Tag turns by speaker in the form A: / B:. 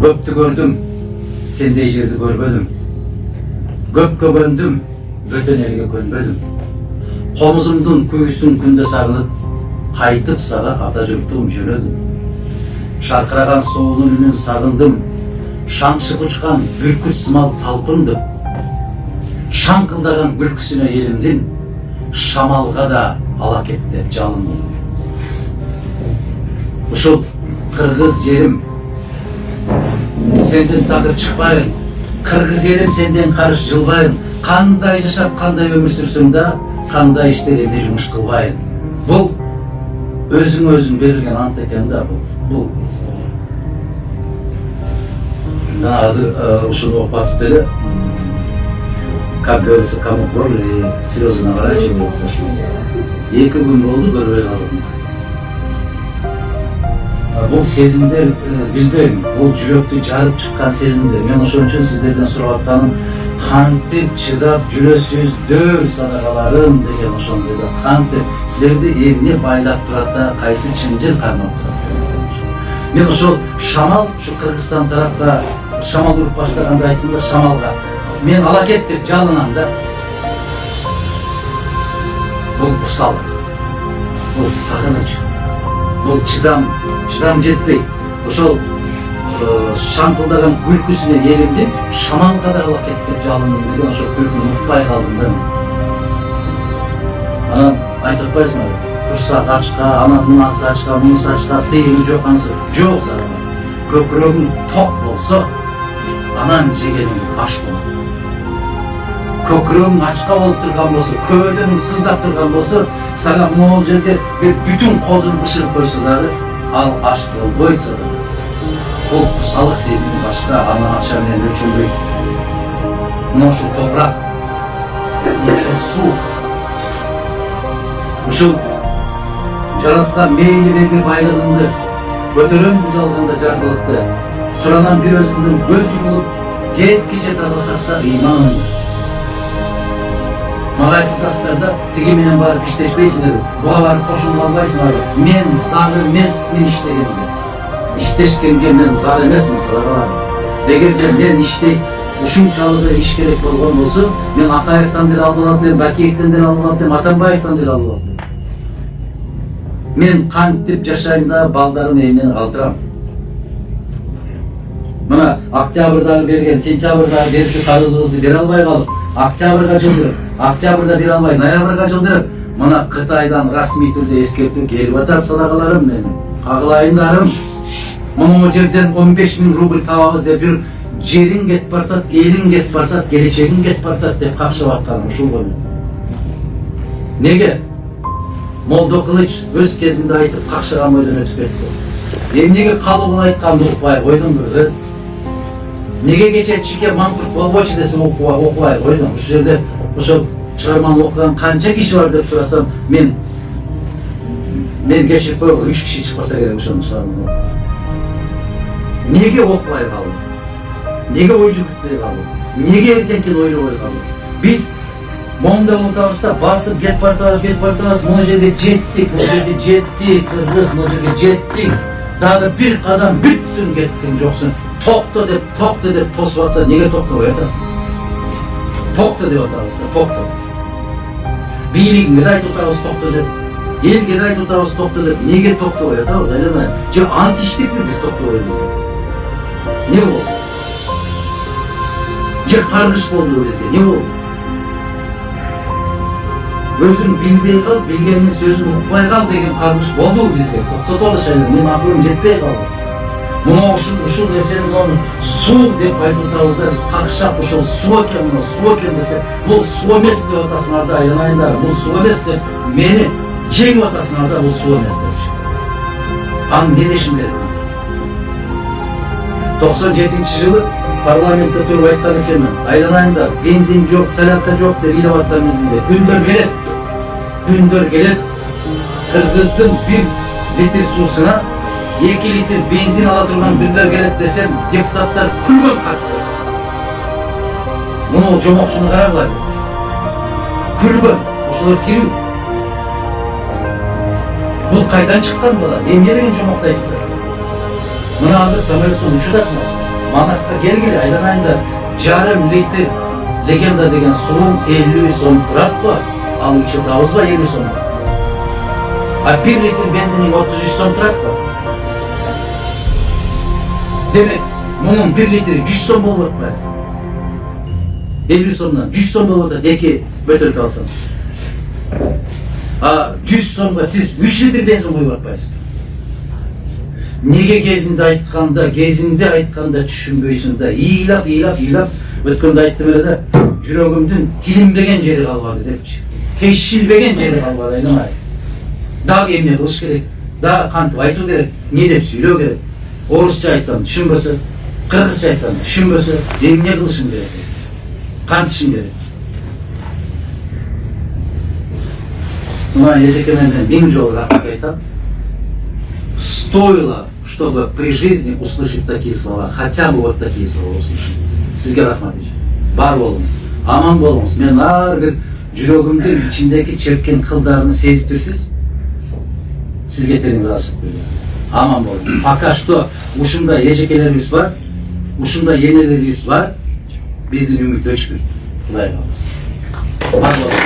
A: Köptü gördüm, sendey жерди көрбөдүм. Көп көгөндүм, бөтөн элге көнбөдүм. Комузумдун күйүүсүн күндө сагынып, кайтып сага ата журтум жөнөдүм. Шаркыраган соонун үнүн сагындым, шаңшып учкан бүркүт сымал талпындым. Шаңкылдаган күлкүсүнө элимдин, шамалга да ала кет деп жалындым. Ушул кыргыз жерим, сенден такыр чыкпайын, кыргыз элим сенден карыш жылбайын. Кандай жашап, кандай өмүр сүрсөң да, кандай иштеримде жумуш кылбайын. Бул өзүң өзүң берилген ант экен да бул. Азыр ушуну окуп атып эле, как говорится, кому пролили слезы наворачиваются. 2 күн болду көрбөй калдым. Бул сезимдер, билбейм, бул жүрөктү жарып чыккан сезимдер. Мен ошон үчүн сиздерден сурап атканым, кантип чыдап жүрөсүздөр садакаларым деген ошондой да. Кантип силерди эмне байлап турат да, кайсы чынжыр кармап турат. Мен ошол шамал, ушу Кыргызстан тарапка шамал уруп баштаганда айттым да, шамалга мен ала кет деп жалынам да. Бул кусалык, бул сагыныч, бул чыдам жетпей, ошол шаңкылдаган күлкүсүнө элимдин, шамалга да ала кет деп жалындым деген ошол күлкүнү унутпай калдым да. Анан айтып атпайсыңарбы, курсак ачка, анан мынасы ачка, мунусу ачка, тыйыгы жок анысы. Жок сага. Көкүрөгүң ток болсо, анан жегениң аш болот. Көкүрөгүң ачка болуп турган болсо, көөдөң сыздап турган болсо, сага могул жерде бир бүтүн козун бышырып койсо дагы, ал аш болбойт сага. Бул кусалык сезими башка, аны акча менен өлчөнбөйт. Мына ушул топурак, ушул суу, ушул жараткан мейли бербей байлыгыңды, көтөрөм жалганда жаркылыкты, суранан бир өзүңдүн көз жумулуп, кеткиче тазасак да ыйманыңды. Мага айтып атасыздар да, тиги менен барып иштешпейсиңерби, буга барып кошулуп албайсыңарбы. Мен зар эмесмин иштегенге. Иштешкенге мен зар эмесмин садакаларым. Эгерде мен иштей, ушунчалыгы иш керек болгон болсо, мен Акаевден деле алып алат элем, Бакиевден деле алып алат элем, Атамбаевден деле алып алат элем. Мен кантип жашайм да, балдарым эмнени калтырам. Мына октябрдагы берген, сентябрдагы берчү карызыбызды бере албай калып, октябрга жылдырып, октябрда бере албай, ноябрга жылдырып, мына Кытайдан расмий түрдө эскертүү келип атат садакаларым менин. Кагылайындарым, могу жерден 15 000 рубль табабыз деп жүрүп, жериң кетип бартат, элиң кетип бартат, келечегиң кетип бартат деп какшап атканым ушул го. Неге? Молдо Кылыч өз кезинде айтып какшаган бойдон өтүп кетти. Эмнеге калыбын айтканды укпай койдуңбу өз? Неге кече Чике мампырт болбочу десем укпай койдуң? Ушул жерде ошол чыгарманы окуган канча киши бар деп сурасам, мен кечирип койгон 3 киши чыкпаса керек ошону чыгарманы. Неге окпай калдым? Неге ой жүгүртпөй калдым? Неге эртеңкини ойлобой калдым? Биз моңдо отабыз да басып кетип бартабыз, мына жерге жеттик, кыргыз, мына жерге жеттик. Дагы бир кадам бүттүн кеттиң жоксуң. Токто деп тосуп атса, неге токтобой атасың? Токто деп атабыз да, токто. Бийлигиңе да айтып атабыз токто деп, элге да айтып атабыз токто деп, неге токтобой атабыз? Айламай. Же ант иштеппи биз токтобойбуз деп? Не болду? Же каргыш болду бизге? Не болду? Өзүң билбей кал, билгенин сөзүн укпай кал деген каргыш болду бизге. Токтотолу шайлар, менин акылым жетпей калды. Мына ушул нерсени суу деп айтып атабыз да, какшап ушул суу экен десе, бул суу эмес деп атасыңар да, айланайындар, бул суу эмес деп мени жеңип атасыңар да, бул суу эмес деп. Аны не дешим керек? 97-жылы парламентте туруп айткан экенмин, айланайындар, бензин жок, солярка жок деп ыйлап атам изинде. Күндөр келет, Кыргыздын 1 литр суусуна 2 литр бензин ала турган күндөр келет десем, депутаттар күлгөн катты. Муну жомокчуну карагыла. Күлгөн, ошолор тирүү. Бул кайдан чыккан бала? Эмне деген жомоктой айтты? Мына азыр самолеттон учудасың. Manaska gel aylanayında jarım litr legenda degen suun 50 so'm turadi ku. Al içe davuzba 50 so'm. A 1 litr benzinin 33 so'm turadi ku. Demek bunun 1 litri 100 so'm bolup atmaydi. 50 so'mdan 100 so'm bolup atadi eki bötölkө alsam. 100 so'mga siz 3 litr benzin koyup atpaysiz. Nege gezinde aytkanda түшүнбөйсүң да, ыйлап өткөндө айттым эле да, жүрөгүмдүн тилинбеген жери калбады депчи. Тешилбеген жери калбады айламай. Дагы эмне кылыш керек? Дагы кантип айтуу керек? Не деп сүйлөө керек? Орусча айтсам түшүнбөсө, кыргызча айтсам түшүнбөсө, эмне кылышым керек? Кантишим керек? Мына эжеке менден 1000 жолу рахмат айтам. Стоило, чтобы при жизни услышать такие слова, хотя бы вот такие слова услышать. Сизге рахмат эже. Бар болуңуз, аман болуңуз. Мен ар бир жүрөгүмдүн ичиндеги чепкен кылдарын сезип турсуз. Сизге терең ыраазычылык билдирем. Аман болуңуз. Пока что ушундай эжекелерибиз бар, ушундай энелерибиз бар. Биздин үмүт өчпөйт. Кудай кааласа. Бар болуңуз.